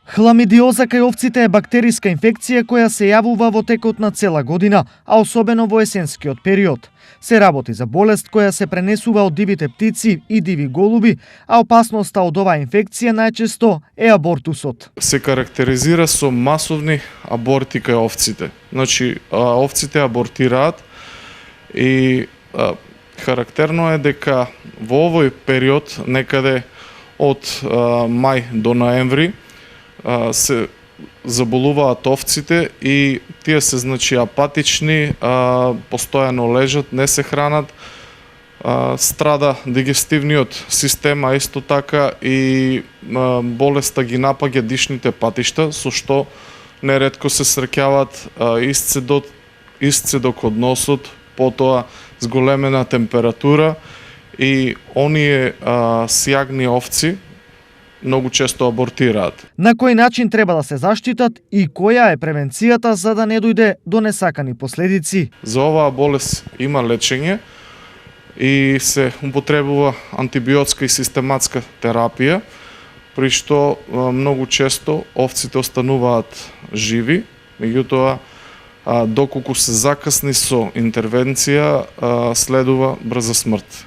Хламидиоза кај овците е бактериска инфекција која се јавува во текот на цела година, а особено во есенскиот период. Се работи за болест која се пренесува од дивите птици и диви голуби, а опасноста од оваа инфекција најчесто е абортусот. Се карактеризира со масовни аборти кај овците. Значи, овците абортираат и характерно е дека во овој период, некаде од мај до ноември, се заболуваат овците и тие се апатични, постојано лежат, не се хранат, страда дигестивниот систем, а исто така и болеста ги напаѓа дишните патишта, со што неретко се среќаваат исцедок од носот, потоа зголемена температура и оние сјагни овци многу често абортираат. На кој начин треба да се заштитат и која е превенцијата за да не дојде до несакани последици? За оваа болест има лечење и се употребува антибиотска и систематска терапија, при што многу често овците остануваат живи, меѓутоа доколку се закасни со интервенција, следува брза смрт.